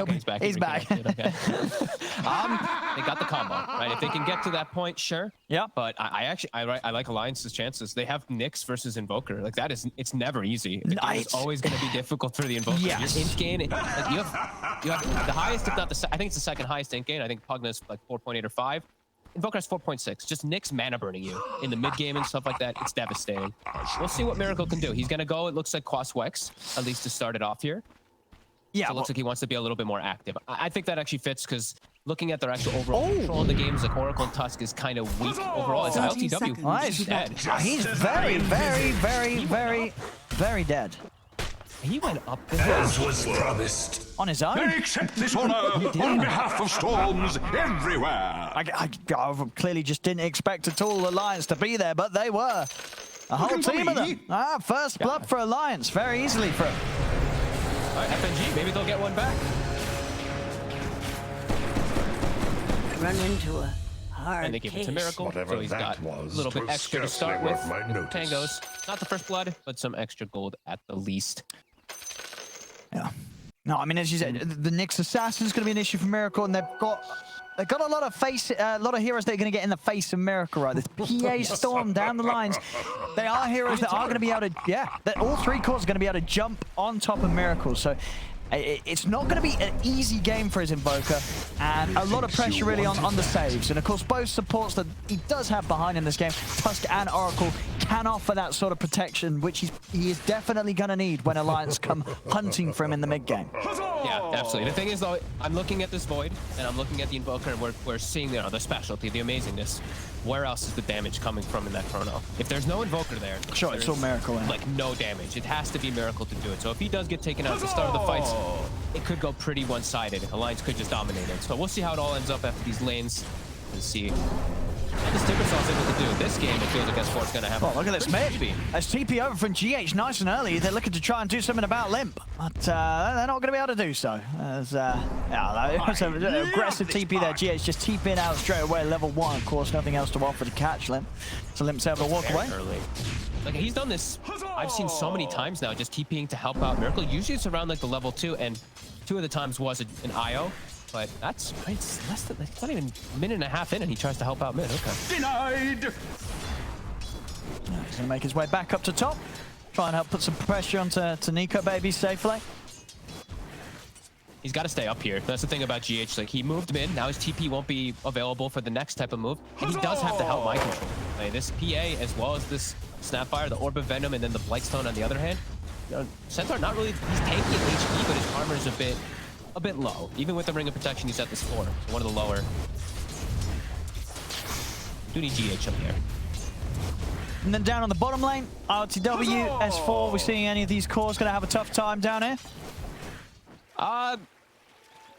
Okay, he's back. He's back. Okay. They got the combo, right? If they can get to that point, sure. Yeah. But I like Alliance's chances. They have Nyx versus Invoker. Like it's never easy. The game is always going to be difficult for the Invoker. Yes. Your int gain, like you have the highest, if not the, I think it's the second highest int gain. I think Pugna's like 4.8 or 5. Invoker has 4.6. Just Nyx mana burning you in the mid game and stuff like that. It's devastating. We'll see what Miracle can do. He's gonna go. It looks like Quas Wex, at least to start it off here. Yeah, So it looks like he wants to be a little bit more active. I think that actually fits because looking at their actual overall control in the games, like Oracle and Tusk is kind of weak overall. It's LTW. Nice. Dead. He's very, very, very, very, very dead. He went up As was promised. On his own. I accept this honor on behalf of storms everywhere. I clearly just didn't expect at all Alliance to be there, but they were. A whole team of them. First blood for Alliance, very easily for him. All right, FNG, maybe they'll get one back. Run into a hard And they give it to Miracle, Whatever so he's got a little bit extra to start with. Tangos, not the first blood, but some extra gold at the least. Yeah. No, I mean, as you said, the Nyx Assassin is going to be an issue for Miracle, and they've got a lot of heroes that are going to get in the face of Miracle, right? This PA Storm down the lines. They are heroes that are going to be able to, that all three cores are going to be able to jump on top of Miracle. So it's not going to be an easy game for his Invoker, and a lot of pressure really on the saves. And of course, both supports that he does have behind in this game, Tusk and Oracle, can offer that sort of protection, which he is definitely going to need when Alliance come hunting for him in the mid game. Yeah, absolutely. The thing is, though, I'm looking at this Void, and I'm looking at the Invoker, and we're seeing the specialty, the amazingness. Where else is the damage coming from in that chrono? If there's no Invoker there, sure, it's all Miracle. Like, no damage. It has to be Miracle to do it. So if he does get taken out at the start of the fights, it could go pretty one-sided. Alliance could just dominate it. So we'll see how it all ends up after these lanes and see. And this Timbersaw's able to do. This game, it feels like S4's going to have. Oh, look at this mid. As TP over from GH nice and early. They're looking to try and do something about Limp, but they're not going to be able to do so. As, it's an aggressive TP there. GH just TPing out straight away. Level 1, of course, nothing else to offer to catch Limp. So Limp's able to walk away. Early. Like, he's done this, I've seen so many times now, just TPing to help out Miracle. Usually it's around like the level 2, and 2 of the times was an IO. But that's it's less than, it's not even a minute and a half in, and he tries to help out mid. Okay. Denied. He's gonna make his way back up to top. Try and help put some pressure onto Nico Baby safely. He's got to stay up here. That's the thing about GH. Like, he moved mid. Now his TP won't be available for the next type of move, and he does have to help mind control. Like, this PA as well as this Snapfire, the Orb of Venom, and then the Blightstone on the other hand. Centaur not really. He's tanky in HP, but his armor is a bit low. Even with the Ring of Protection, he's at this 4, so one of the lower. Do need GH up here. And then down on the bottom lane, RTW, S4. We're seeing any of these cores going to have a tough time down here? I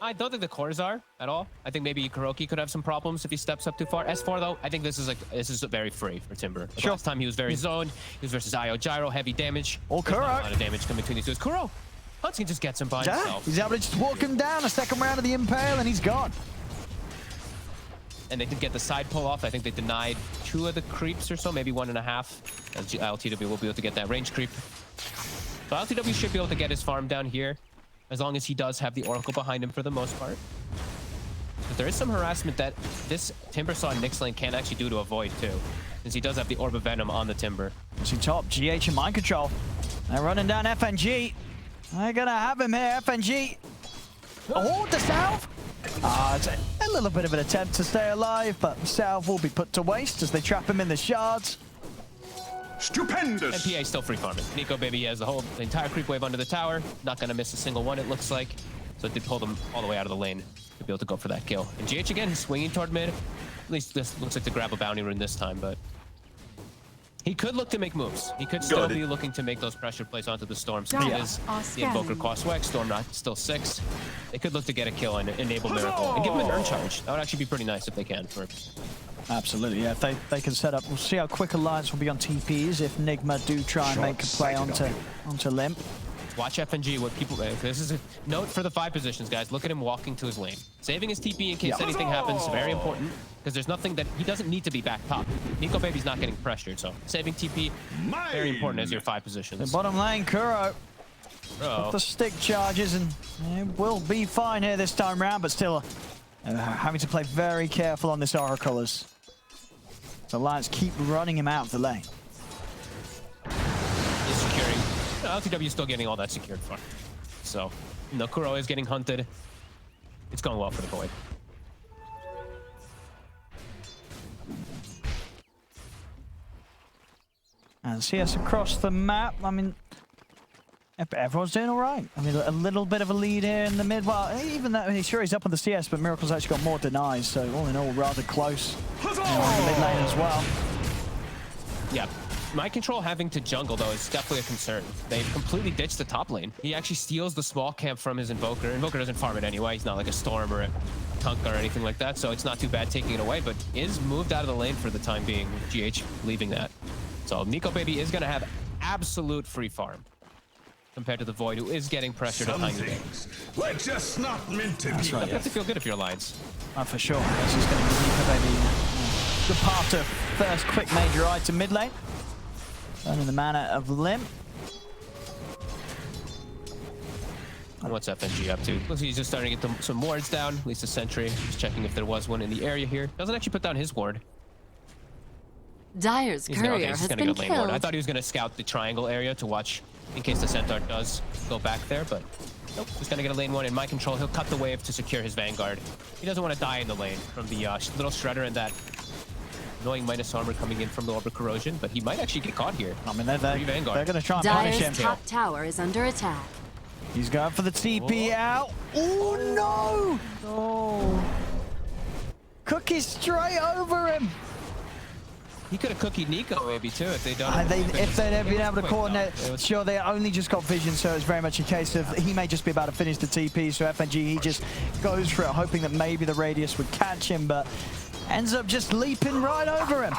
don't think the cores are at all. I think maybe Kuroki could have some problems if he steps up too far. S4 though, I think this is very free for Timber. Like, last time he was very zoned. He was versus IO Gyro, heavy damage. Or Kuro. A lot of damage coming between these two. Kuro! Huntskin just gets him by himself. He's able to just walk him down a second round of the Impale and he's gone. And they did get the side pull off. I think they denied 2 of the creeps or so, maybe 1.5. As LTW will be able to get that range creep. So LTW should be able to get his farm down here, as long as he does have the Oracle behind him for the most part. But there is some harassment that this Timbersaw and Nyx lane can actually do to avoid too, since he does have the Orb of Venom on the Timber. See top, GH and mind control. They're running down FNG. They're gonna have him here, FNG. Oh, the salve! It's a little bit of an attempt to stay alive, but salve will be put to waste as they trap him in the shards. Stupendous. And PA still free farming. Nico Baby has the entire creep wave under the tower. Not gonna miss a single one, it looks like. So it did pull them all the way out of the lane to be able to go for that kill. And GH again, he's swinging toward mid. At least this looks like to grab a bounty rune this time, but he could look to make moves. He could still be looking to make those pressure plays onto the Storm. So he is the Invoker Quas Wex, Storm not still 6. They could look to get a kill and enable Miracle and give him an urn charge. That would actually be pretty nice if they can. Absolutely, yeah. If they can set up, we'll see how quick Alliance will be on TPs if Nigma do try and make a play onto Limp. Watch FNG, what people... This is a note for the 5 positions, guys. Look at him walking to his lane. Saving his TP in case anything happens, very important. Because there's nothing that... He doesn't need to be back top. Nico Baby's not getting pressured, so saving TP, very important as your 5 positions. The bottom lane, Kuro. The stick charges, and it will be fine here this time round, but still having to play very careful on this Oracle as the Lions keep running him out of the lane. He's securing. LTW is still getting all that secured front. So, no, Kuro is getting hunted. It's going well for the Void. And CS across the map. I mean, everyone's doing all right. I mean, a little bit of a lead here in the mid. Well, even though he's up on the CS, but Miracle's actually got more denies. So all in all, rather close. On the mid lane as well. Yeah. Mind Control having to jungle, though, is definitely a concern. They've completely ditched the top lane. He actually steals the small camp from his Invoker. Invoker doesn't farm it anyway. He's not like a Storm or a Tunk or anything like that, so it's not too bad taking it away, but is moved out of the lane for the time being, GH leaving that. So Nico.Baby is going to have absolute free farm compared to the Void, who is getting pressured a tiny bit. We're just not meant to be. You have to feel good if you're Alliance. For sure. This is going to be Nico.Baby. The path to first quick major item mid lane. Burning the mana of Limp. And what's FNG up to? Looks like he's just starting to get some wards down, at least a sentry. Just checking if there was one in the area here. Doesn't actually put down his ward. Dyer's courier has been killed. I thought he was going to scout the triangle area to watch in case the Centaur does go back there, but nope. He's going to get a lane one in Mind Control. He'll cut the wave to secure his Vanguard. He doesn't want to die in the lane from the little Shredder and that annoying minus armor coming in from the Orb of Corrosion, but he might actually get caught here. I mean, they're going to try and punish him. Dyer's top tower is under attack. He's going for the TP out. Oh, no! Oh. Cookie straight over him. He could have cookied Nico maybe too if they'd done if they'd been able to coordinate. Sure, they only just got vision, so it's very much a case of he may just be about to finish the TP, so FNG, he just goes for it, hoping that maybe the radius would catch him, but ends up just leaping right over him.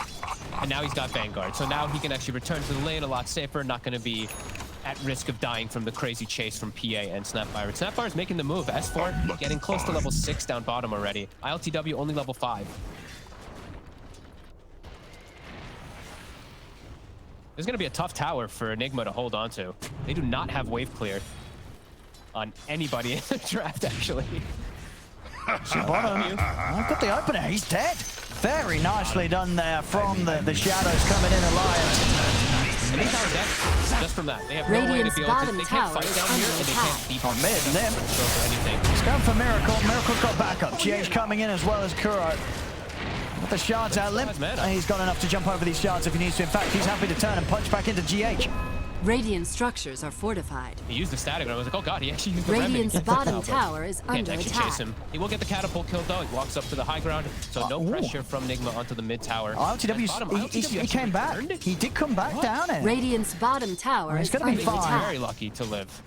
And now he's got Vanguard, so now he can actually return to the lane a lot safer, not going to be at risk of dying from the crazy chase from PA and Snapfire. But Snapfire is making the move. S4 getting close to level 6 down bottom already. ILTW only level 5. There's going to be a tough tower for Nigma to hold on to. They do not have wave clear on anybody in the draft, actually. Bottom. I've got the opener. He's dead. Very nicely done there from the shadows coming in Alliance. And these are dead just from that. They have no way to be able to. They can't fight down here, and they can't deep on mid. Anything. He's going for Miracle. Miracle's got backup. GH coming in as well as Kuro. With the shards out, Limp. He's got enough to jump over these shards if he needs to. In fact, he's happy to turn and punch back into GH. Radiant structures are fortified. He used the static, and I was like, oh god, he actually used the Radiant's bottom tower is can't under actually attack. chase him. He will get the catapult killed though. He walks up to the high ground, so no pressure from Nigma onto the mid tower. He came back. He did come back down it. Radiant's bottom tower is gonna be under fine. attack. Very lucky to live.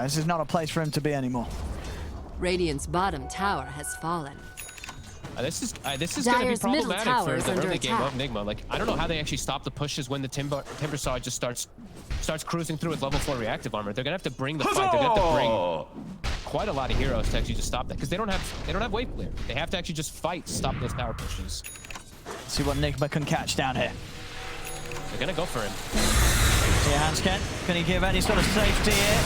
This is not a place for him to be anymore. Radiant's bottom tower has fallen. This is going to be problematic for the early game attack. of Nigma. Like, I don't know how they actually stop the pushes when the Timbersaw just starts cruising through with level 4 reactive armor. They're going to have to bring the fight. They're going to have to bring quite a lot of heroes to actually just stop that, because they don't have wave clear. They have to actually just fight to stop those power pushes. Let's see what Nigma can catch down here. They're going to go for him. See Hansken, can he give any sort of safety here?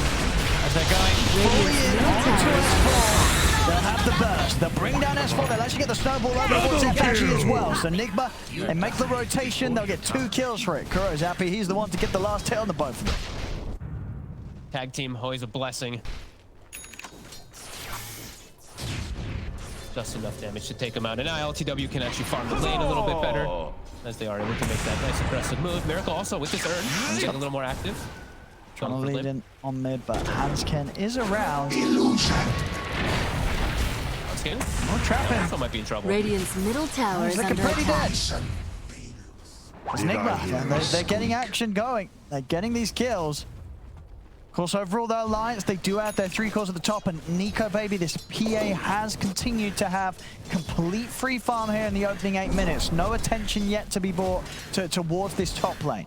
As they're going fully in onto S4. They'll have the burst. They'll bring down S4. They'll actually get the snowball over towards FNG as well. So Nigma, they make the rotation. They'll get 2 kills for it. Kuro's happy. He's the one to get the last hit on the both of them. Tag team, always a blessing. Just enough damage to take him out. And now LTW can actually farm the lane a little bit better, as they are able to make that nice aggressive move. Miracle also with this urn, getting a little more active. Trying to lead in on mid, but Hansken is around. More trapping. Also might be in trouble. Radiant's middle tower is under attack. It's Nigma. They're getting action going. They're getting these kills. Of course, overall, their alliance, they do have their 3 cores at the top, and Nico.Baby, this PA, has continued to have complete free farm here in the opening 8 minutes. No attention yet to be brought towards this top lane.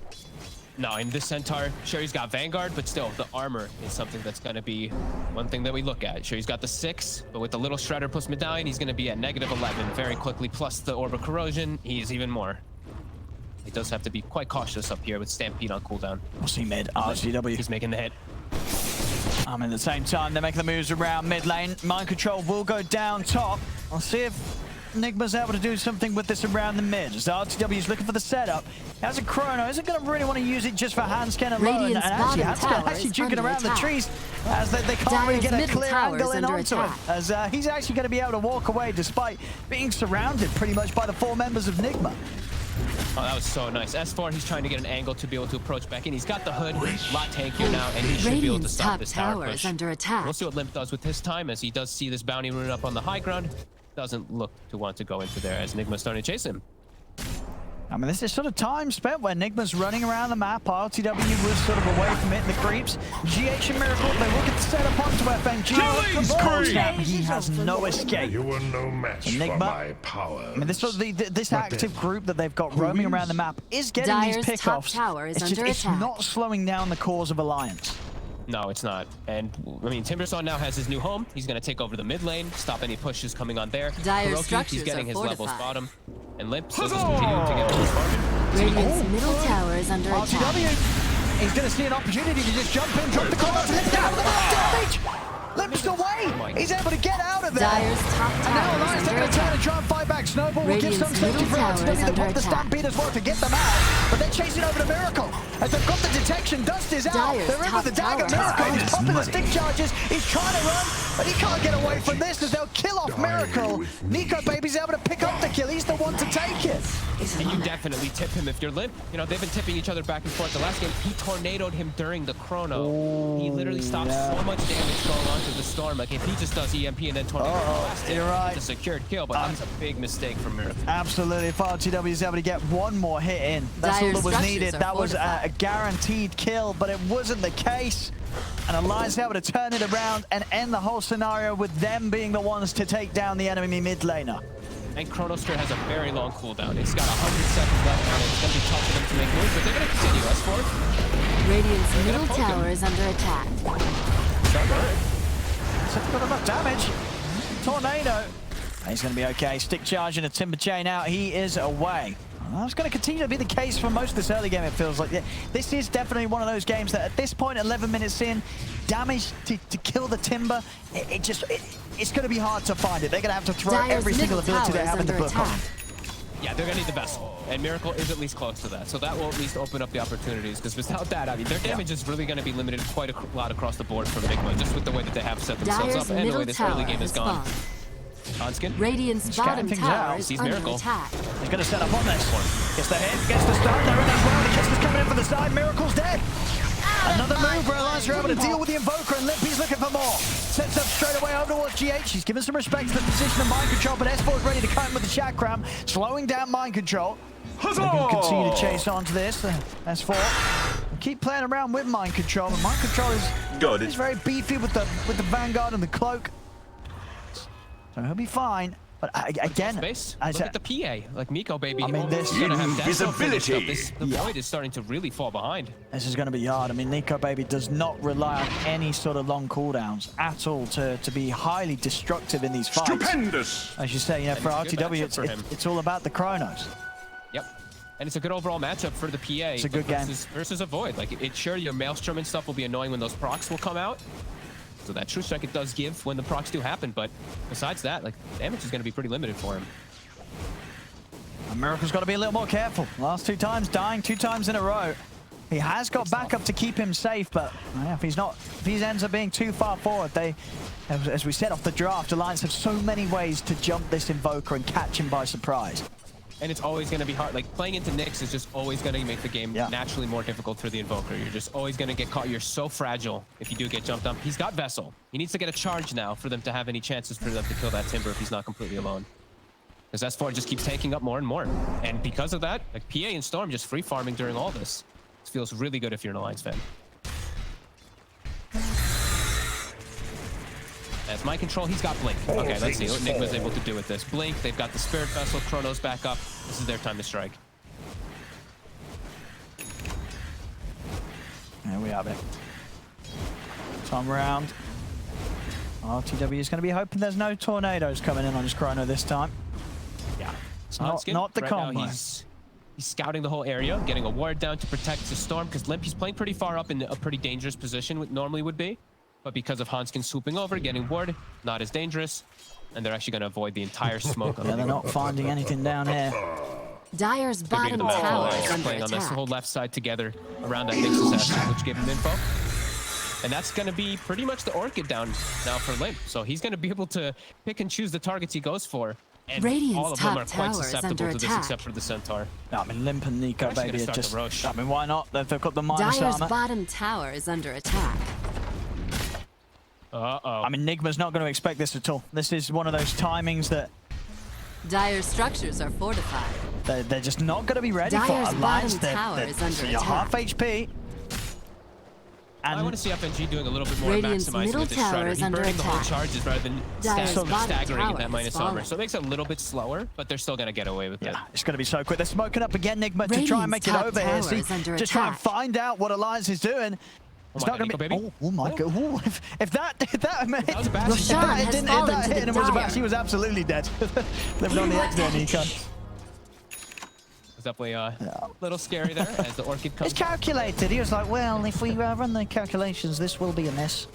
No, in this Centaur, sure, he's got Vanguard, but still, the armor is something that's going to be one thing that we look at. Sure, he's got the 6, but with the little Shredder plus Medallion, he's going to be at -11 very quickly, plus the Orb of Corrosion, he's even more. He does have to be quite cautious up here with Stampede on cooldown. We'll see mid. RGW. He's making the hit. At the same time, they're making the moves around mid lane. Mind control will go down top. I'll see if Nigma's able to do something with this around the mid. As RTW is looking for the setup. As a chrono, isn't going to really want to use it just for hand scan alone. Radiant's And actually, bottom Handscan tower actually is juking under around the attack. trees as they can't really Dire's get a middle clear tower angle is in under onto him. attack. As he's actually going to be able to walk away despite being surrounded pretty much by the 4 members of Nigma. Oh, that was so nice. S4, he's trying to get an angle to be able to approach back in. He's got the hood, a lot tankier now, and he should be able to Radiant's stop top this tower tower push. is under attack. We'll see what Limp does with his time as he does see this bounty rune up on the high ground. Doesn't look to want to go into there as Nigma's starting to chase him. This is sort of time spent where Nigma's running around the map. RTW was sort of away from it in the creeps. GH and Miracle, they will get the setup onto FNG. Killing spree! He has no escape. You are no match for Enigma. my power. This sort of this active group that they've got roaming around the map is getting Dire's these top pickoffs. tower is It's under it's attack. not slowing down the cause of Alliance. No, it's not. And, Timbersaw now has his new home. He's going to take over the mid lane, stop any pushes coming on there. Dire's Hiroki, structures he's getting are his levels fortified. bottom. And Limp, so just continuing to get more farming. Radiant's middle tower is under attack. RTW, he's going to see an opportunity to just jump in, drop the corner, to lift down with the damage. Limp's away. He's able to get out of there. Dire's top And now tower Alliance is are under going to try attack. and try and fight back. Snowball will give Radiant's some safety middle for tower is RTW. They under pop the attack. Stampede as well to get them out. But they're chasing over to Miracle. As they've got the detection, Dust is out. Dire's They're in top with the dagger. tower has Miracle, he's fallen. popping the stick charges. He's trying to run, but he can't get away from this as they'll kill off Miracle. Nico Baby's able to pick up the kill. He's the one to take it. And you definitely tip him if you're Limp. They've been tipping each other back and forth. The last game, he tornadoed him during the chrono. He literally stopped so much damage going on to the storm. Like, if he just does EMP and then tornado blast it, you're right. it's a secured kill, but that's a big mistake from Miracle. Absolutely. If RTW is able to get one more hit in, that's all Dire's that was structures needed. are That was a fortified. guaranteed kill, but it wasn't the case. And Alliance able to turn it around and end the whole scenario with them being the ones to take down the enemy mid laner. And Chronosphere has a very long cooldown. It's got 100 seconds left, and it's going to be tough for them to make moves, but they're going to continue. S4. Radiant's middle poke him. tower is under attack. Starting to hurt. So got enough damage. Tornado. He's going to be okay. Stick charge and a Timber Chain out. He is away. That's going to continue to be the case for most of this early game, it feels like. This is definitely one of those games that at this point, 11 minutes in, damage to kill the Timber, it's going to be hard to find it. They're going to have to throw Dire's every single middle ability tower they is have in the under book on. attack. Yeah, they're going to need the vessel. And Miracle is at least close to that. So that will at least open up the opportunities, because without that, their damage is really going to be limited quite a lot across the board from Nigma, just with the way that they have set themselves Dire's up and the way middle this early tower game has is gone. fallen. Onskin. Radiant's Scanning bottom things tower out. is Sees under Miracle. attack. He's going to set up on this one. Gets the hit, gets the stun. They're in as well. The Kiss is coming in from the side. Miracle's dead. Another move where Alliance are able to deal with the Invoker, and Limpy's looking for more. Sets up straight away over towards GH. He's given some respect to the position of Mind Control, but S4 is ready to cut him with the Chakram, slowing down Mind Control. They can continue to chase onto this. S4 keep playing around with Mind Control, and Mind Control is very beefy with the Vanguard and the Cloak. So he'll be fine. But again, Space. Look at the PA, like Miko baby. this is gonna have invisibility. The void is starting to really fall behind. this is going to be hard. Nico Baby does not rely on any sort of long cooldowns at all to be highly destructive in these fights. Stupendous! As you say, for it's a good RTW, matchup for him. it's all about the Chronos. Yep. And it's a good overall matchup for the PA. It's a good game. Versus a void. Like, sure, your Maelstrom and stuff will be annoying when those procs will come out. So that True Strike it does give when the procs do happen, but besides that, like, damage is going to be pretty limited for him. And Miracle's got to be a little more careful. Last 2 times, dying 2 times in a row. He has got backup to keep him safe, but if he ends up being too far forward, as we said off the draft, Alliance have so many ways to jump this Invoker and catch him by surprise. And it's always going to be hard. Like, playing into Nyx is just always going to make the game naturally more difficult for the Invoker. You're just always going to get caught. You're so fragile if you do get jumped up. He's got Vessel. He needs to get a charge now for them to have any chances for them to kill that Timber if he's not completely alone. Because S4 just keeps taking up more and more. And because of that, like, PA and Storm just free farming during all this. This feels really good if you're an Alliance fan. As Mind Control, he's got Blink. Okay, let's see what Nigma's able to do with this. Blink, they've got the Spirit Vessel, Chronos back up. This is their time to strike. There we have it. Time round. RTW is going to be hoping there's no tornadoes coming in on his Chrono this time. Yeah. It's not the right combo. now, he's scouting the whole area, getting a ward down to protect the Storm, because Limp, he's playing pretty far up in a pretty dangerous position, what normally would be. but because of Hanskin swooping over, getting ward, not as dangerous, and they're actually going to avoid the entire smoke. Yeah, they're not finding anything down here. Dire's Good read of bottom the map. tower Alliance is under playing on this attack. whole left side together around that Nyx assassin, which gave him info. And that's going to be pretty much the Orchid down now for Limp. So he's going to be able to pick and choose the targets he goes for. And Radiant's all of them top are quite tower is susceptible under to this attack. except for the Centaur. No, I mean, Limp and Nico, Actually baby, gonna are start the just... Roche. I mean, why not? They've got the minus Dire's armor. bottom tower is under attack. Uh-oh. I mean, Nigma's not going to expect this at all. This is one of those timings that Dire's structures are fortified. they're just not going to be ready for. Dire's Alliance, bottom tower is under you're half attack. HP. I want And to see FNG doing a little bit more Radiant's maximizing middle with this tower Shredder. is He's under burning the whole attack. charges rather than Dire's bottom staggering tower that minus has armor. fallen. So it makes it a little bit slower, but they're still going to get away with it. yeah, it's going to be so quick. They're smoking up again, Nigma, to try and make Radiant's it over top here. tower See, is under just try and attack. find out what Alliance is doing. It's my not going to God, be. Nico, baby. Oh my God! Ooh, if that was a bad if shot. that Roshan has didn't fallen hit that to hit the and was about, dire. she was absolutely dead. Living on the edge there, Nico. It's definitely a little scary there as the Orchid comes. It's calculated. He was like, well, if we run the calculations, this will be a miss.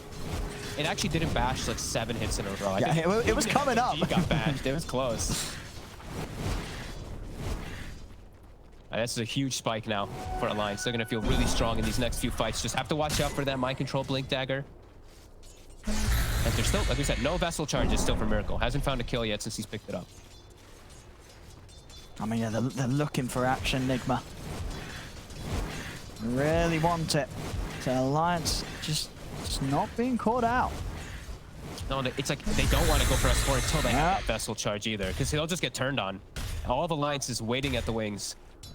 It actually didn't bash like 7 hits in a row. I Yeah, think it was coming up. He got bashed. It was close. This is a huge spike now for Alliance. They're going to feel really strong in these next few fights. Just have to watch out for that mind control blink dagger. And there's still, like we said, no vessel charges still for Miracle. Hasn't found a kill yet since he's picked it up. I mean, yeah, they're looking for action, Nigma. Really want it. So Alliance just not being caught out. No, it's like they don't want to go for S4 until they have that vessel charge either, because they'll just get turned on. All of Alliance is waiting at the wings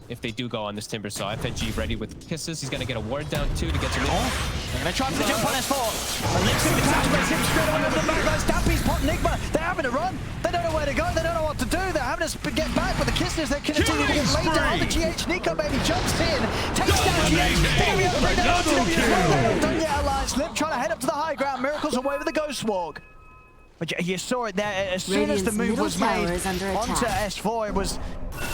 if they do go on this Timber Saw. FNG ready with kisses. He's going to get a ward down too to get some. They're going to try to jump on S4. And Link's going to catch him straight away over the back line. Stampy's potting Nigma. They're having to run. They don't know where to go. They don't know what to do. They're having to get back with the kisses. They continue to get laid down. The GH Nico, baby, jumps in. Takes down GH. They're going to be able to bring that RTW as well. They haven't done yet, Alliance. Limp trying to head up to the high ground. Miracle's away with the Ghost Walk. But you saw it there. As soon as the Radiant's move middle was tower made is under onto attack. S4,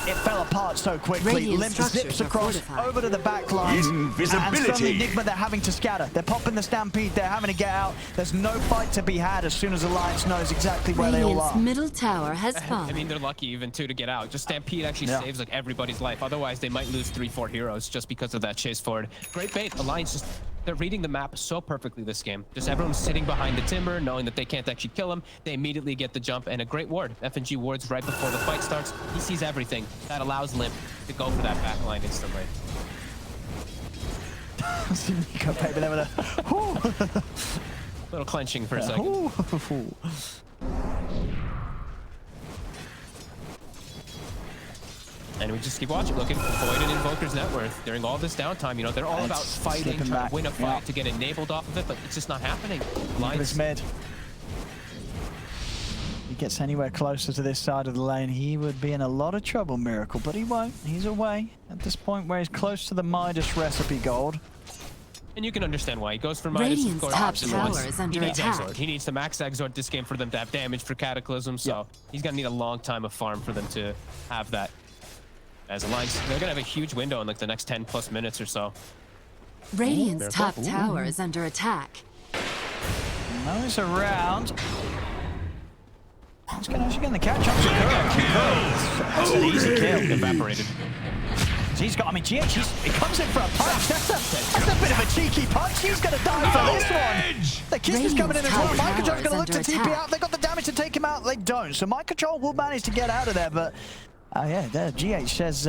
it fell apart so quickly. Radiant Limp structures zips are across fortified. over to the back lines. And Invisibility. suddenly Nigma, they're having to scatter. They're popping the Stampede. They're having to get out. There's no fight to be had as soon as Alliance knows exactly where they all Radiant's are. middle tower has I fallen. mean, they're lucky even too to get out. Just Stampede actually Yeah. saves like everybody's life. Otherwise, they might lose 3-4 heroes just because of that chase forward. Great bait. Alliance just, they're reading the map so perfectly this game. Just everyone's sitting behind the timber, knowing that they can't actually kill him. They immediately get the jump and a great ward. FNG wards right before the fight starts. He sees everything. That allows Limp to go for that back line instantly. See Nico, baby, there with a... Little clenching for a second. Ooh. And we just keep watching, looking, avoiding Invoker's net worth during all this downtime. You know, they're all It's about fighting, slipping trying back. to win a fight, Yeah. to get enabled off of it, but it's just not happening. Look at Alliance this mid. He gets anywhere closer to this side of the lane, he would be in a lot of trouble, Miracle, but he won't. He's away at this point where he's close to the Midas recipe gold. And you can understand why. He goes for Midas, of Radiant's course. top option tower one. is under He needs attack. Exort. He needs to max Exort this game for them to have damage for Cataclysm, so he's going to need a long time of farm for them to have that. As Alliance, they're going to have a huge window in like the next 10 plus minutes or so. Radiant's Miracle. top tower is under attack. Nose around. He's going to actually get the catch up to Kuro. That's an easy kill. Evaporated. He's got, I mean, GH, he comes in for a punch. That's a bit of a cheeky punch. He's going to die for this one. The kiss is coming in as well. Radiant's Mind Control's going to tower look to is TP under out. They got the damage to take him out. They don't. So Mind Control will manage to get out of there, but... yeah, there, GH says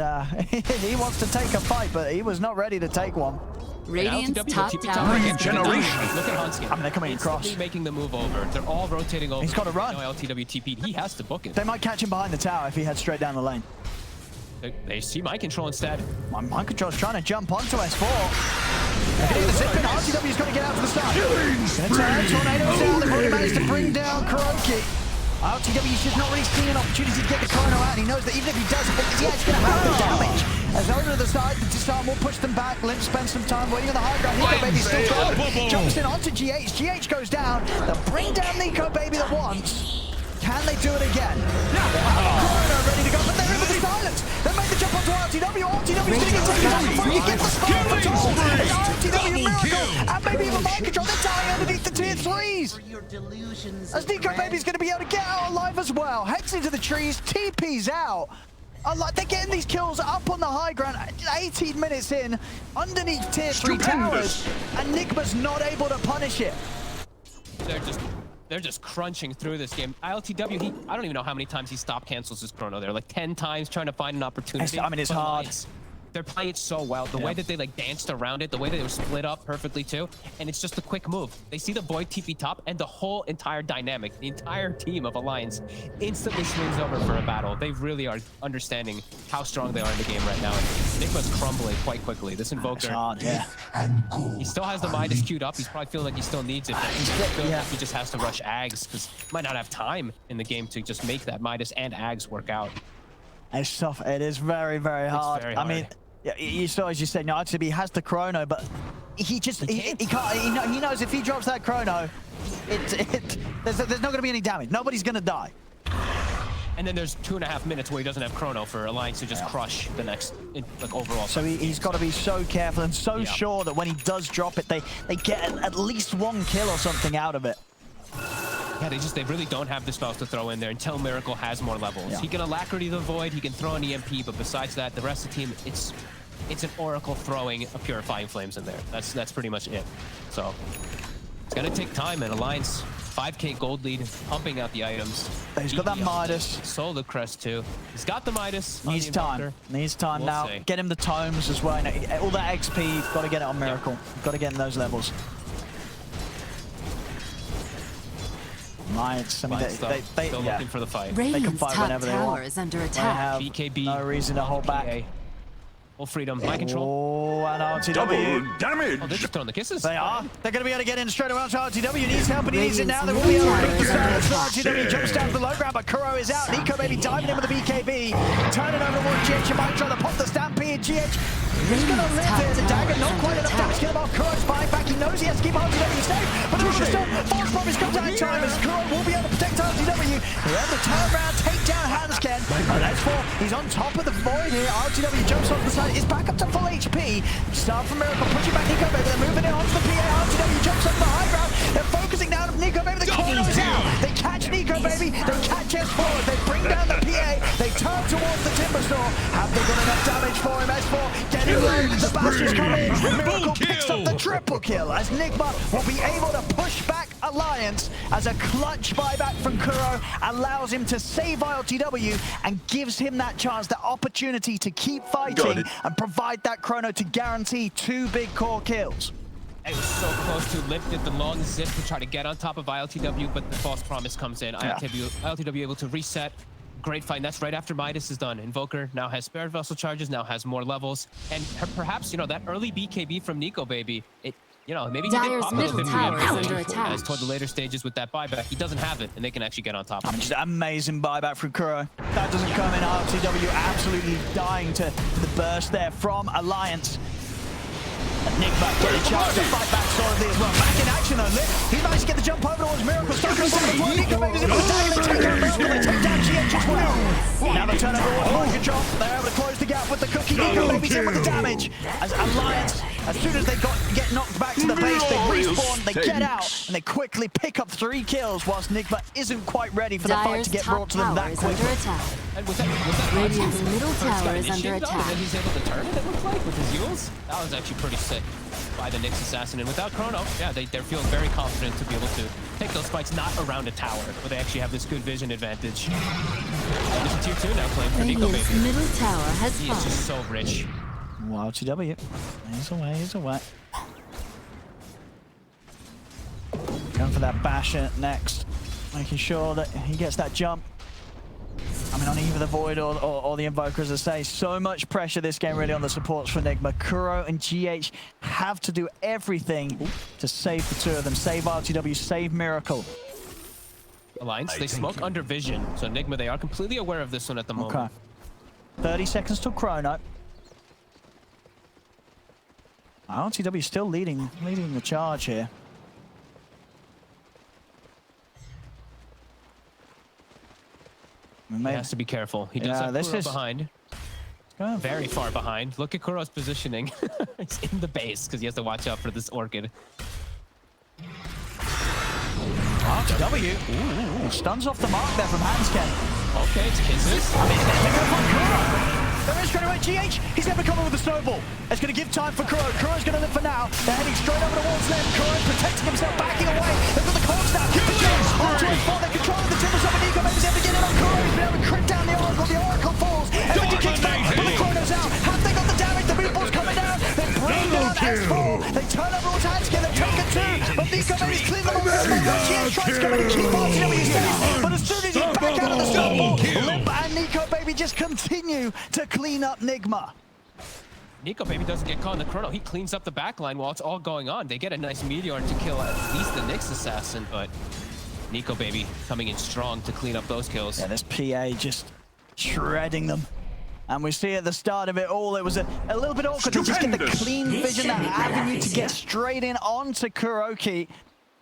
he wants to take a fight, but he was not ready to take one. Radiant's LTW, top TP tower is again. under Regeneration. attack. Look at Hanskin. I mean, they're coming across. Instantly making the move over. They're all rotating over. He's got to run. No LTW TP. He has to book it. They might catch him behind the tower if he heads straight down the lane. They see Mind Control instead. Mind Control's trying to jump onto S4. The zip in. RTW's got to get out to the start. Tornadoes down. They've already managed to bring down Kuroki. RTW's just not really seeing an opportunity to get the Chrono out, and he knows that even if he doesn't, he's going to have the damage. As over to the side, the disarm will push them back. Limp spends some time waiting on the high ground. Nico Baby still going. Jumps in onto GH. GH goes down. They'll bring down Nico Baby the once. Can they do it again? They have a Chrono ready to go, but they're in with the silence. They made the jump onto RTW. RTW's going to get taken down before he can get the spell at all. It's RTW Miracle and maybe even mind control. They're dying underneath the tier 3s. As Nico Baby's going to be able to get out alive as well. Heads into the trees, TP's out. They're getting these kills up on the high ground, 18 minutes in, underneath tier 3 towers, and Nigma's not able to punish it. They're just crunching through this game. ILTW, I don't even know how many times he stop cancels his chrono there, like 10 times trying to find an opportunity. I mean, it's hard. They're playing it so well. The way that they like danced around it, the way that they were split up perfectly too, and it's just a quick move. They see the Void TP top, and the whole entire dynamic, the entire team of Alliance instantly swings over for a battle. They really are understanding how strong they are in the game right now. And Nigma's crumbling quite quickly. This Invoker, It's hard, yeah. he still has the Midas queued up. He's probably feeling like he still needs it. But he's feeling like he just has to rush Ags because he might not have time in the game to just make that Midas and Ags work out. It's tough. It is very, very hard. It's very hard. I mean, yeah, you saw, as you said, no, actually he has the chrono, but he just he can't. He knows if he drops that chrono, there's not going to be any damage. Nobody's going to die. And then there's 2.5 minutes where he doesn't have chrono for Alliance to just crush the next like overall. So he's got to be so careful and so sure that when he does drop it, they get at least 1 kill or something out of it. Yeah, they really don't have the spells to throw in there until Miracle has more levels. He can Alacrity the Void, he can throw an EMP, but besides that, the rest of the team, it's an Oracle throwing a Purifying Flames in there. That's pretty much it. So it's gonna take time, and Alliance 5k gold lead, pumping out the items. He's got that Midas. Sold the crest too. He's got the Midas. Needs time. Needs time now. See. Get him the tomes as well. All that XP, you've got to get it on Miracle. You've got to get in those levels. Alliance, I mean, they still looking for the fight. Radiant's fight top whenever they tower want. is under They attack. have BKB, no reason to hold back. Full freedom, mind control. Oh, and RTW. Double damage. Oh, they're just throwing the kisses. They are. They're going to be able to get in straight away. RTW needs help, and he needs it now. They will be able to break the surface. RTW jumps down to the low ground, but Kuro is out. Nico Baby diving in with the BKB. Turn it over towards GH. You might try to pop the Stampede. GH is going to live here. The dagger, not quite enough damage to kill him off. Kuro's buying back. He knows he has to keep RTW safe, but the rule is still. Force Promise comes out in time as Kuro will be able to protect RTW. He has to turn around, take down Hansken. And that's 4. He's on top of the Void here. RTW jumps off the side. Is back up to full HP. Start from Miracle, pushing back Nico Baby. They're moving it onto the PA. RTW jumps up the high ground. They're focusing down on Nico Baby. The corner is out. They catch Nico Baby. They catch S4. They bring down the PA. They turn towards the Timber Store. Have they got enough damage for him? S4 getting low. The bastards come in. Miracle picks up the triple kill as Nigma will be able to push back Alliance as a clutch buyback from Kuro allows him to save ILTW and gives him that chance, that opportunity to keep fighting and provide that chrono to guarantee 2 big core kills. It was so close to lifted the long zip to try to get on top of ILTW, but the false promise comes in. ILTW able to reset. Great fight. And that's right after Midas is done. Invoker now has Spirit Vessel charges, now has more levels, and perhaps that early BKB from Nico Baby, maybe he did pop middle tower is under attack. as toward the later stages with that buyback. He doesn't have it, and they can actually get on top of it. Just amazing buyback from Kuro. That doesn't come in. RTW absolutely dying to the burst there from Alliance. And Nigma getting a chance to fight back solidly as well. Back in action though. He managed to get the jump over towards Miracle. Stuck on the Nico Baby's in with the dagger. They take down Miracle. They take down GH as well. Now the turnover towards mind control. They're able to close the gap with the cookie. Nico Baby's in with the damage. As Alliance, as soon as they get knocked back to the base, they respawn, they get out, and they quickly pick up 3 kills whilst Nigma isn't quite ready for the fight to get brought to them that quickly. And with that Radiant's middle tower is under and attack. then he's able to turn it, it looked like, with his Yules. That was actually pretty sick by the Nyx Assassin. And without Chrono, yeah, they're feeling very confident to be able to take those fights not around a tower, where they actually have this good vision advantage. This is tier 2 now playing for Nico Radiant's Baby. middle tower has He is fallen. just so rich. Wow, TW. He's away. Going for that basher next. Making sure that he gets that jump. I mean, on either the Void or the Invoker, as I say, so much pressure this game really on the supports for Nigma. Kuro and GH have to do everything to save the 2 of them. Save RTW, save Miracle. Alliance, they smoke under vision. So Nigma, they are completely aware of this one at the moment. Okay. 30 seconds till Chrono. RTW still leading the charge here. He has to be careful. He does have Kuro behind. Very far behind. Look at Kuro's positioning. He's in the base because he has to watch out for this Orchid. W. Ooh, stuns off the mark there from Hansken. Okay, it's kisses. I mean, they're going to find Kuro. There is straight away GH. He's never come over with a snowball. It's going to give time for Kuro. Kuro's going to live for now. They're heading straight over towards them. Kuro protecting himself, backing away. They've got the cogs now. The James they're controlling the timbers up, and Nico maybe able to get in on Kuro. He's been able to crit down the Oracle. The Oracle falls. Everything kicks back, but the Chrono's out. Have they got the damage? The meatball's coming down. They bring down S4. They turn over towards Hansken. They've taken two, but Nico maybe's clean them up. GH tries to go in and keep RTW safe, but as soon as he's back out of the snowball, Limp and Nico Baby just continue to clean up Nigma. Nico Baby doesn't get caught in the chrono. He cleans up the backline while it's all going on. They get a nice meteor to kill at least the Nyx assassin, but Nico Baby coming in strong to clean up those kills. Yeah, this PA just shredding them. And we see at the start of it all, it was a little bit awkward to just get the clean vision, that avenue to get straight in onto Kuroki.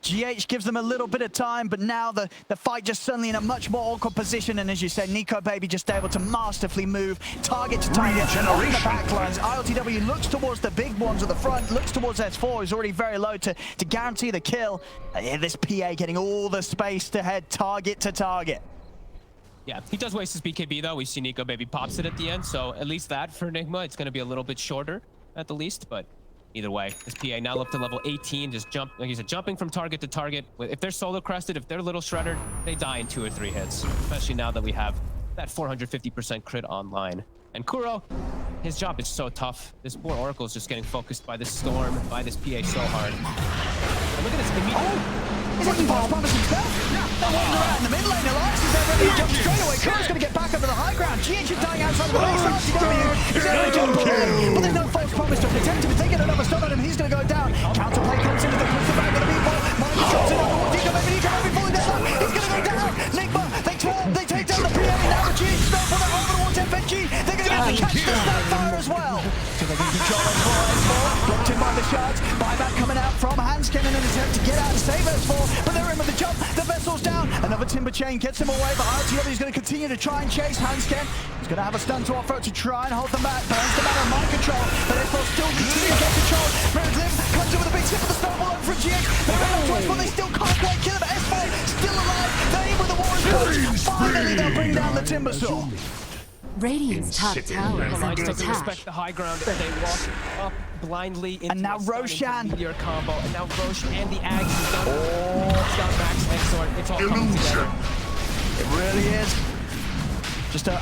GH gives them a little bit of time, but now the fight just suddenly in a much more awkward position. And as you said, Nico Baby just able to masterfully move target to target on the backlines. ILTW looks towards the big ones at the front, looks towards S4, who's already very low to guarantee the kill. And this PA getting all the space to head target to target. Yeah, he does waste his BKB though. We see Nico Baby pops it at the end, so at least that for Nigma, it's going to be a little bit shorter at the least, but either way, this PA now up to level 18, just jump, like you said, jumping from target to target. If they're solo crested, if they're little shreddered, they die in 2 or 3 hits, especially now that we have that 450% crit online. And Kuro, his job is so tough. This poor Oracle is just getting focused by this storm, by this PA so hard. And look at this immediate... He's looking for promise himself. They're wandering around in the mid lane. Elias is there ready to jump straight away. Kuro's going to get back up to the high ground. GH is dying outside of the base. RTW is able to jump away, but there's no false promise to him. They attempt him. If they get another stun on him, he's going to go down. Counterplay comes in. They push the back of the meatball. Mine drops it over. Nico Baby falling down. He's going to go down. Nigma, they take down the PA. Now the GH is over towards FNG. They're going to have to catch the snapfire as well. So they can control S4. Blocked in by the shards. Buyback coming out from Hansken in an attempt to get out and save S4. But they're in with the jump. The vessel's down. Another timber chain gets him away. But RTW is going to continue to try and chase Hansken. He's going to have a stun to offer to try and hold them back. Burns them out of mind control. But S4 still continues to get control. Lim comes in with a big tip of the snowball over from GX. They're out of choice, but they still can't quite kill him. S4 still alive. They're in with the Warriors punch. Finally, they'll bring down the timber saw. Radiant's top tower is under doesn't attack. respect the high ground. They walk up blindly into And now the stun, Roshan. into meteor combo, and now Rosh and the Ags is done. He's got Max Exort. It's all coming together. It really is. Just a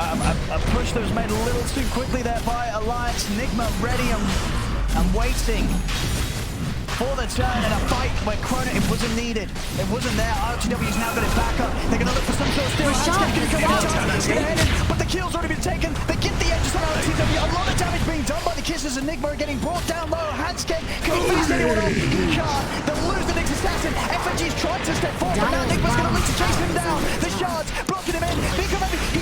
push that was made a little too quickly there by Alliance. Nigma ready and waiting for the turn in a fight where Chrono, it wasn't needed. It wasn't there. RTW's now got it back up. They're going to look for some sort of steal. Hansken's going to come in, but the kill's already been taken. They get the edges on RTW. A lot of damage being done by the kisses, and Nigma are getting brought down low. Hansken, can he finish anyone off? He can't. They'll lose the Nyx assassin. FNG's trying to step forward, but now Nigma's going to look to chase him down. The shards blocking him in. He's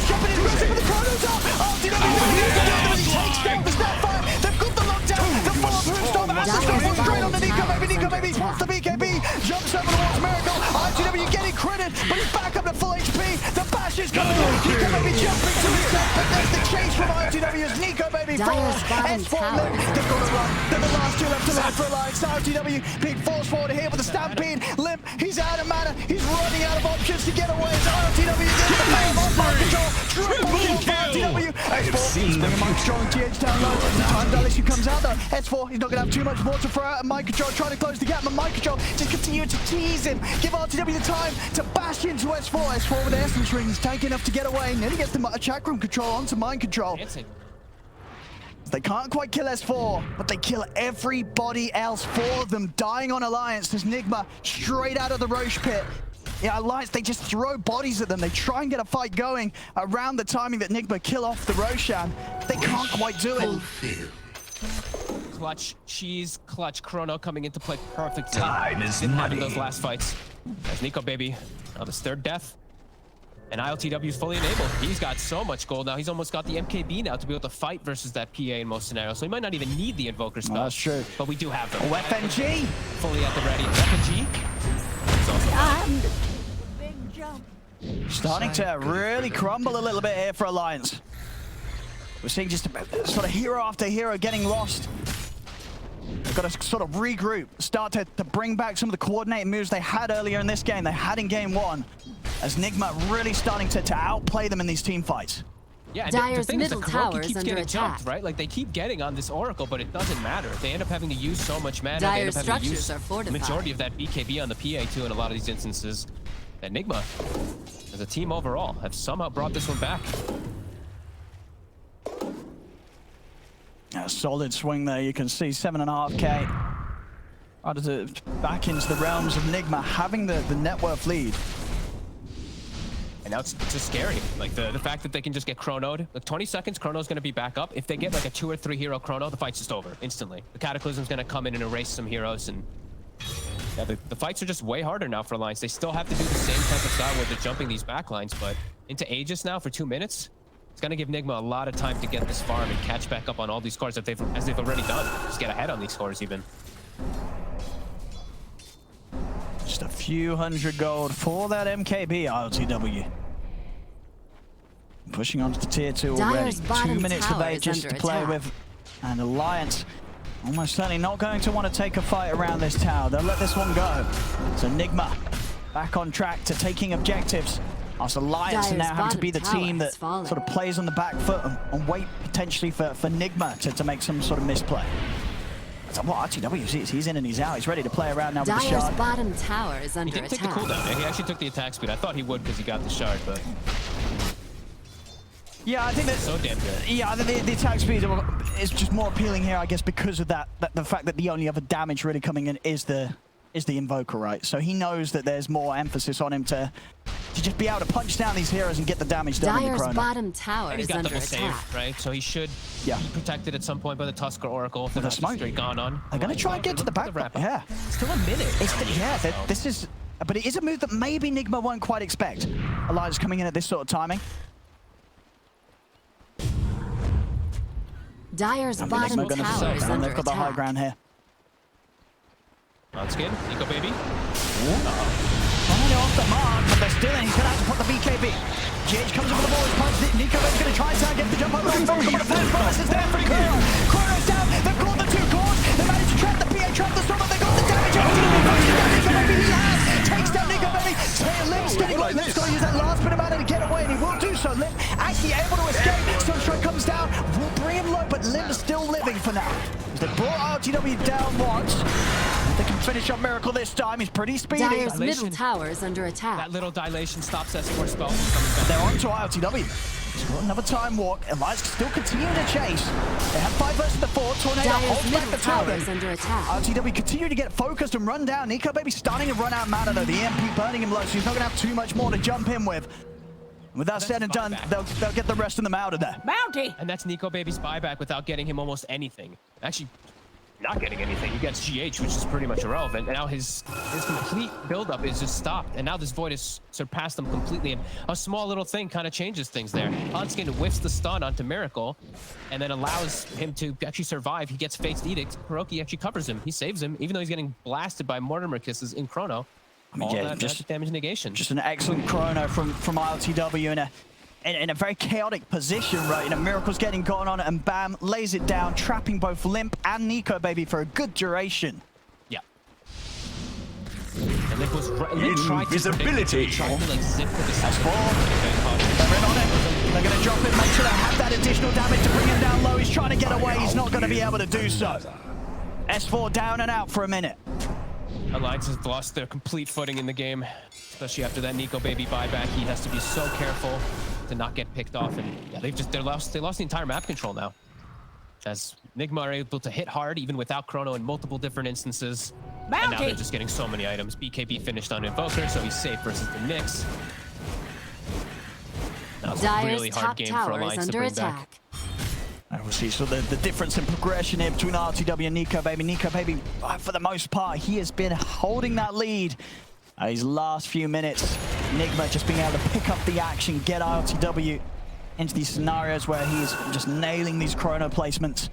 jumping his roots in, but the Chrono's up. RTW he takes down the Snapfire. They've got the lockdown. The follow-up Moonstorm has to stop one straight on the Nico Baby. Nico Baby wants the BKB. Jumps over towards Miracle. RTW getting credit, but he's back up to full HP. The bash is coming. Nico Baby jumping to his left, but there's the chase from RTW as Nico Baby falls. S4 Limp. They've got to run. They're the last 2 left alive for Alliance. RTW being forced forward here with the stampede. Limp, he's out of mana. He's running out of options to get away. As RTW gets the power off mind control. Triple kill for RTW. S4 bringing mind control and GH down low. Time dilation comes out though. S4, he's not going to have too much more to throw out. And mind control trying to close the gap. But mind control just continue to tease him. Give RTW the time to bash into S4. S4 with the essence rings. Tank enough to get away. Nearly gets the chakram control onto mind control. They can't quite kill S4, but they kill everybody else. 4 of them dying on Alliance as Nigma straight out of the Roche pit. Yeah, Alliance, they just throw bodies at them. They try and get a fight going around the timing that Nigma kill off the Roshan. They can't quite do it. Clutch, cheese, clutch, Chrono coming into play perfectly. Time is Didn't happen money. those last fights. As Nico Baby on his 3rd death. And ILTW is fully enabled. He's got so much gold now. He's almost got the MKB now to be able to fight versus that PA in most scenarios. So he might not even need the Invoker spell. That's true. But we do have them. Oh, FNG. Fully at the ready. FNG. He's also Big jump. Starting to really crumble a little bit here for Alliance. We're seeing just sort of hero after hero getting lost. They've got to sort of regroup, start to bring back some of the coordinated moves they had earlier in this game, they had in game 1, as Nigma really starting to outplay them in these team fights. Yeah, Dyer's the thing is middle that tower Kuroki is keeps under getting attack. jumped, right? Like, they keep getting on this Oracle, but it doesn't matter. They end up having to use so much mana. They end Dyer's up having to use structures are fortified. the majority of that BKB on the PA, too, in a lot of these instances. That Nigma, as a team overall, have somehow brought this one back. A solid swing there, you can see 7.5k. Back into the realms of Nigma, having the net worth lead. And now it's just scary. Like, the fact that they can just get chronoed. Like, 20 seconds, Chrono's going to be back up. If they get, like, a 2 or 3 hero chrono, the fight's just over instantly. The Cataclysm's going to come in and erase some heroes. And yeah, the fights are just way harder now for Alliance. They still have to do the same type of style where they're jumping these backlines. But into Aegis now for 2 minutes, it's going to give Nigma a lot of time to get this farm and catch back up on all these scores that as they've already done. Just get ahead on these scores even. Just a few hundred gold for that MKB ILTW. Pushing onto the tier 2 already. Dyer's 2 bottom minutes of tower is Aegis to under play attack. with. And Alliance almost certainly not going to want to take a fight around this tower. They'll let this one go. So Nigma back on track to taking objectives. As Alliance Dyer's now having to be the bottom team tower that has fallen. sort of plays on the back foot and wait potentially for Nigma to make some sort of misplay. So what RTW sees, he's in and he's out. He's ready to play around now with the Dyer's shard. bottom tower is He under didn't take the attack. cooldown. He actually took the attack speed. I thought he would because he got the shard, but Yeah, I think that. so damn good. Yeah, I think the attack speed is just more appealing here, I guess, because of the fact that the only other damage really coming in is the Invoker, right? So he knows that there's more emphasis on him to just be able to punch down these heroes and get the damage done in the Dyer's chrono. bottom tower And he's is got under double attack. save, right? So he should be protected at some point by the Tusker Oracle if they're the not just smoke. straight gone on. They're going to try and get to the back. wrap up. Yeah. Still a minute. This is... But it is a move that maybe Nigma won't quite expect. Elijah's coming in at this sort of timing. Dyer's And bottom Nigma going to tower is and under they've got the high attack. ground here. On skin, Nico baby. Finally off the mark, but they're still in. He's going to have to put the BKB. GH comes up with the ball. He's punched it. Nico is going to try and get the jump over. Invoker, but the first bonus is there for Chrono. Chrono's down. They've caught the 2 cores. They managed to trap the PA, trap the storm, but they got the damage. Maybe he has. Takes down Nico baby. Limp's getting away. Limp's got to use that last bit of mana to get away, and he will do so. Limp actually able to escape. Sunstrike comes down. Will bring him low, but Limp's still living for now. They brought RTW down once. They can finish up Miracle this time. He's pretty speedy. Dyer's middle tower is under attack. That little dilation stops S4 spell from coming back. They're on to ILTW. He's got another time walk. Elias still continuing to chase. They have 5 versus the 4. Tornado Dyer's holds back middle the tower tower. is under attack. RTW continue to get focused and run down. Nico baby starting to run out of mana though. The EMP burning him low, so he's not going to have too much more to jump in with. And with that said and done, they'll get the rest of them out of there. Bounty! And that's Nico baby's buyback without getting him almost anything. Actually, not getting anything. He gets GH, which is pretty much irrelevant. And now his complete buildup is just stopped. And now this Void has surpassed them completely. And a small little thing kind of changes things there. Hanskin whiffs the stun onto Miracle and then allows him to actually survive. He gets Fate's Edict. Kuroki actually covers him. He saves him, even though he's getting blasted by Mortimer Kisses in Chrono. I mean, All yeah, that magic damage negation. Just an excellent chrono from ILTW in a very chaotic position, right? Miracle's getting gone on it, and bam, lays it down, trapping both Limp and Nico baby for a good duration. Yeah. And Limp tried to Invisibility. tried to like zip to the side. They're in on him. They're going to drop him, make sure they have that additional damage to bring him down low. He's trying to get away. He's not going to be able to do so. S4 down and out for a minute. Alliance has lost their complete footing in the game, especially after that Nico baby buyback. He has to be so careful to not get picked off, and yeah, they lost the entire map control now. As Nigma are able to hit hard even without Chrono in multiple different instances, and now they're just getting so many items. BKB finished on Invoker, so he's safe versus the Nyx. That was a really Dyer's hard top game for tower is Alliance to under bring attack. back. And we'll see so the difference in progression here between RTW and Nico baby. Nico baby, for the most part, he has been holding that lead these last few minutes. Nigma just being able to pick up the action, get RTW into these scenarios where he's just nailing these chrono placements.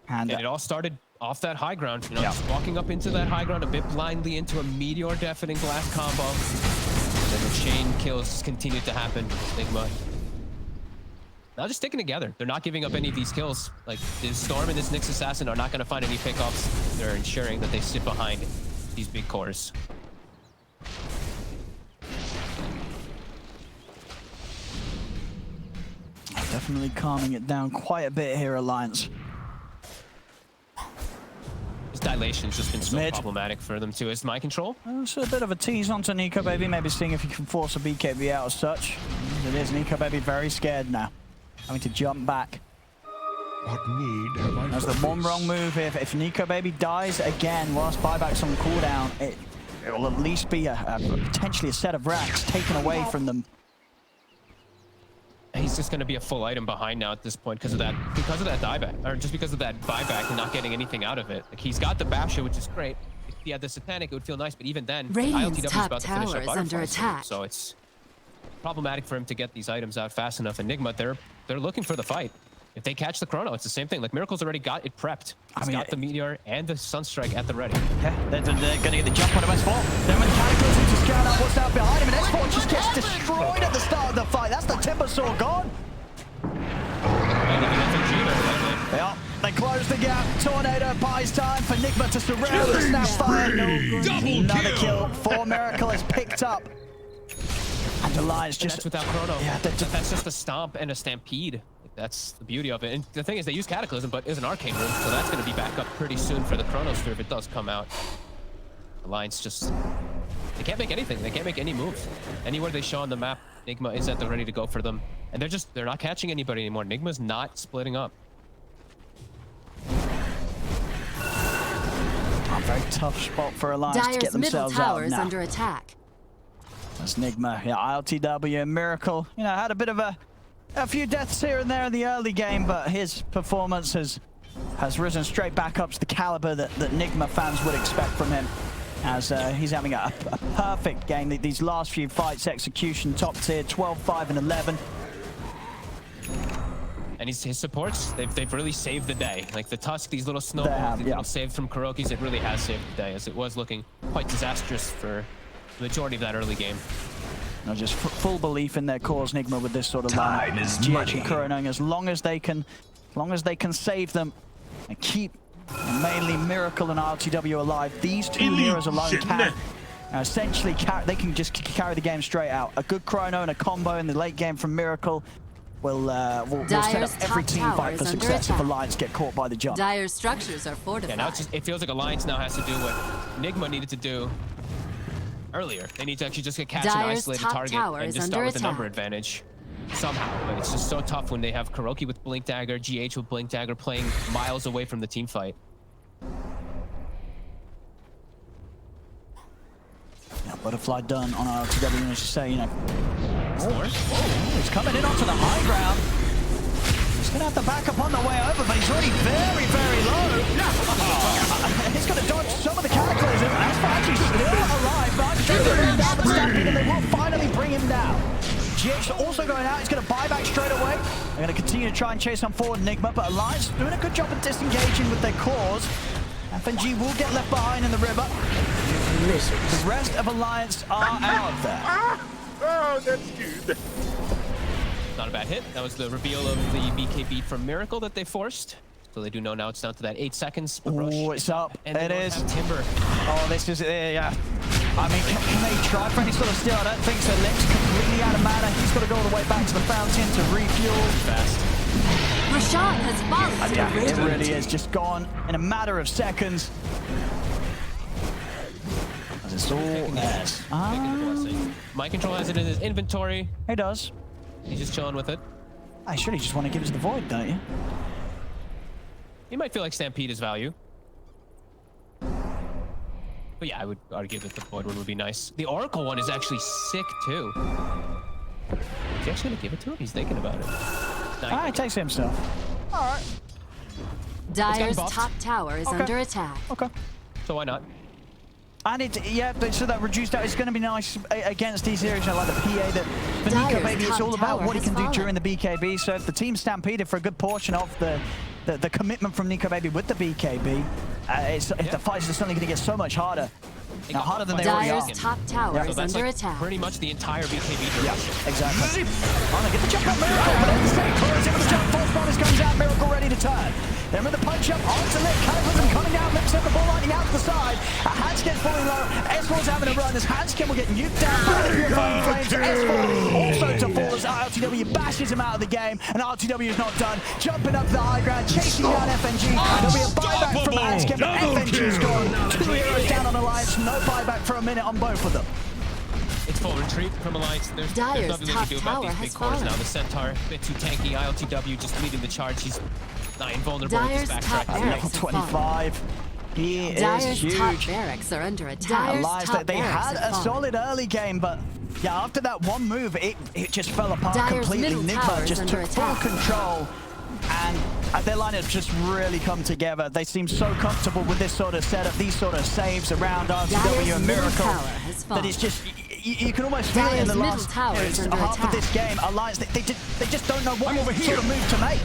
And it all started off that high ground, just walking up into that high ground a bit blindly into a Meteor Deafening Blast combo. And then the chain kills just continued to happen. Nigma. now just sticking together. They're not giving up any of these kills. Like, this Storm and this Nyx Assassin are not going to find any pickoffs. They're ensuring that they sit behind these big cores. Definitely calming it down quite a bit here, Alliance. This dilation's just been so problematic for them too. Is mind control? It's a bit of a tease onto NicoBaby, maybe seeing if he can force a BKB out as such. As it is, NicoBaby very scared now. Having to jump back. What need have I? That's the one wrong move. If NicoBaby dies again whilst buyback's on cooldown, it will at least be potentially a set of racks taken away from them. He's just going to be a full item behind now at this point because of that dieback, or just because of that buyback and not getting anything out of it. Like, he's got the Bastion, which is great. If he had the Satanic, it would feel nice, but even then, Radiant's ILTW is top about to finish tower up is under Butterfly, attack. so it's problematic for him to get these items out fast enough. Enigma, they're looking for the fight. If they catch the Chrono, it's the same thing. Like, Miracle's already got it prepped. He's got the Meteor and the Sunstrike at the ready. Yeah, they're going to get the jump on him as well. Then when Cataclysm just scout out what's out behind him, and S4 just gets destroyed at the start of the fight. That's the Timber Saw gone. Yeah, they close the gap. Tornado buys time for Nigma to surround the Snapfire. Another kill for Miracle is picked up. And the Lions just... That's without Chrono. Yeah, that's just a stomp and a stampede. That's the beauty of it. And the thing is, they use Cataclysm, but it's an arcane room, so that's going to be back up pretty soon for the Chrono Sphere if it does come out. The Lions just... They can't make anything. They can't make any moves. Anywhere they show on the map, Nigma is at the ready to go for them. And they're not catching anybody anymore. Nigma's not splitting up. A very tough spot for Alliance to get Dire's middle themselves tower out is now. under attack. That's Nigma. Yeah, ILTW and Miracle. You know, had a bit of a few deaths here and there in the early game, but his performance has risen straight back up to the caliber that Nigma fans would expect from him. As he's having a perfect game. These last few fights, execution, top tier, 12, 5, and 11. And his supports, they've really saved the day. Like the Tusk, these little snowballs, have, these yeah. little saved from Kuroki's, it really has saved the day, as it was looking quite disastrous for the majority of that early game. No, just full belief in their cause, Nigma, with this sort of Time line. is GH money. and Kuro knowing as long as they can save them and keep mainly Miracle and ILTW alive, these two heroes alone can essentially they can just carry the game straight out. A good Chrono and a combo in the late game from Miracle will set up every team fight for success if Alliance get caught by the jump. Dire's structures are fortified. Yeah, now it feels like Alliance now has to do what Nigma needed to do earlier. They need to actually just catch an Dire's isolated top target tower and is just under start with a attack. number advantage somehow. But it's just so tough when they have Kuroki with Blink Dagger, GH with Blink Dagger playing miles away from the team fight. Yeah, Butterfly done on ILTW, as you say, you know. Oh, He's coming in onto the high ground. He's going to have to back up on the way over, but he's already very, very low. He's going to dodge some of the Cataclysm. That's actually still alive, but I'm sure they're down the Stampede, and they will finally bring him down. GH also going out. He's going to buy back straight away. They're going to continue to try and chase on forward Nigma, but Alliance doing a good job of disengaging with their cores. FNG will get left behind in the river. The rest of Alliance are out there. Oh, that's good. not a bad hit. That was the reveal of the BKB from Miracle that they forced. So they do know now it's down to that 8 seconds. Oh, it's up. And It is. Timber. Oh, this is, yeah. I mean, can they try for any sort of steal? I don't think so. Link's completely out of mana. He's got to go all the way back to the fountain to refuel. Fast. Rashad has fallen. Yeah, it really is just gone in a matter of seconds. As it's all theirs. Mind Control has it in his inventory. He does. He's just chilling with it. I surely just want to give us the void, don't you? He might feel like Stampede is value. But yeah, I would argue that the void one would be nice. The Oracle one is actually sick too. Is he actually gonna give it to him? He's thinking about it. Ah, he takes it himself. All right. Dire's buffed. top tower is Okay. under attack. Okay. So why not? And it, yeah, but so that reduced out is going to be nice against these heroes, you know, like the PA. That for Dire's Nico, maybe it's top all about tower what he has can do fallen. during the BKB. So if the team stampeded for a good portion of the commitment from Nico Baby with the BKB, the fights are suddenly going to get so much harder. Now, harder than they Dyer's already are. top tower So is that's under like attack. pretty much the entire BKB Yeah, duration. exactly. Oh, they get the jump on Miracle, but at the same close into the jump. False bonus comes out, Miracle ready to turn. Then with the punch up onto Lit, Cataclysm coming down, lips up the ball lighting out to the side. Hanskin's falling low, S4's having a run as Hanskin will get nuked down by the Purifying Flames. S4 also to fall as RTW bashes him out of the game, and RTW is not done. Jumping up the high ground, chasing down FNG. There'll be a buyback from Hanskin, but FNG's gone. 2 heroes down on Alliance, no buyback for a minute on both of them. It's full retreat from Alliance. There's Dyer's nothing they top can do about tower these has big cores fallen. now. The Centaur, a bit too tanky. ILTW just leading the charge. He's not invulnerable with his Dyer's top backtrack. barracks Level 25. He is Dyer's top huge. barracks are under attack. Alliance, they had a solid early game, but yeah, after that one move, it just fell apart Dyer's completely. middle tower Nigma is just under took full attack. control, and their lineup just really come together. They seem so comfortable with this sort of setup, these sort of saves around RTW Dyer's and middle Miracle, tower has that fallen. it's just, you can almost feel it in the Dyer's middle last tower is under half of attack. this game. Alliance, they just don't know what I'm over sort here. of move to make.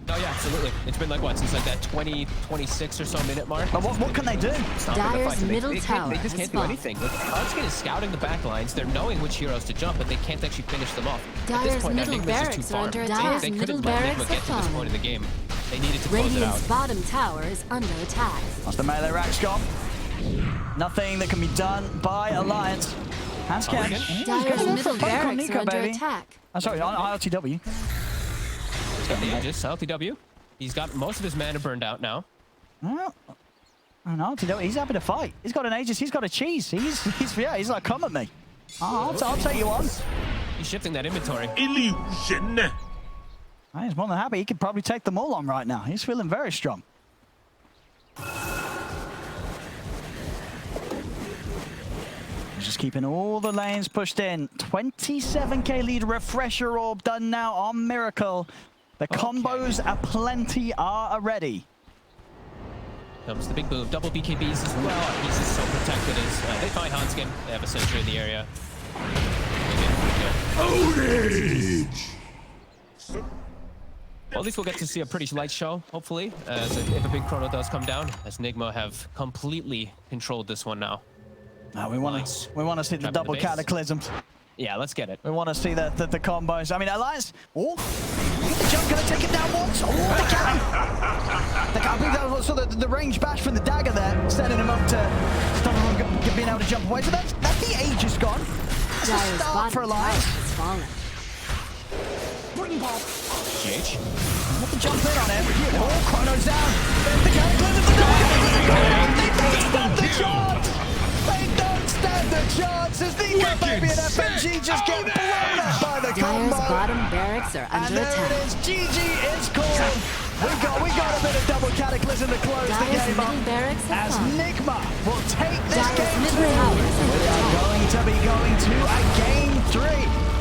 Oh yeah, absolutely. It's been like what, since like that 26 or so minute mark. But what can they do? It's not gonna Dyer's fight. middle They tower just has can't do fallen. anything. Like, Hanskin is scouting the back lines. They're knowing which heroes to jump, but they can't actually finish them off. At Dyer's this point, now, middle Nigma's barracks just too are far. under They attack. couldn't Middle let barracks Nigma get to have this fallen. point in the game. They needed to close it Radiant's out. bottom tower is under attack. Once the melee rack's gone, nothing that can be done by Alliance. Hanskin. Dyer's middle barracks are under attack. I'm sorry, on ILTW. He's got the Aegis, LTW. He's got most of his mana burned out now. Well, on ILTW, he's happy to fight. He's got an Aegis, he's got a cheese. He's like, come at me. I'll take you on. He's shifting that inventory. Illusion. He's more than happy. He could probably take them all on right now. He's feeling very strong. He's just keeping all the lanes pushed in. 27k lead, refresher orb done now on Miracle. The combos aplenty are ready. Comes the big move. Double BKBs as well. He's just so protected as they find Hanskin. They have a sentry in the area. Ownage. Well, at least we'll get to see a pretty light show, hopefully, if a big chrono does come down, as Nigma have completely controlled this one now. We want to see the Trap in double the base. cataclysms. Yeah, let's get it. We want to see the combos. I mean, Alliance. Oh, the jump gonna take it down once. Oh, they can. I think that was also the range bash from the dagger there, setting him up to stop him from being able to jump away. So that's the Aegis gone. That's a Dyer's start for bottom tower Alliance. has fallen. GH. Have to jump in on him. Oh, Chrono's down. There's the cataclysm. They stand the chance. They don't stand the chance as Nico Baby and FNG just get blown up by the Dyer's combo. bottom barracks are And under there attack. it is. GG is called. We got a bit of double cataclysm to close the Dyer's game middle up. barracks have As fallen. Nigma will take this Dyer's game middle tower is under we are attack. going to be going to a game 3.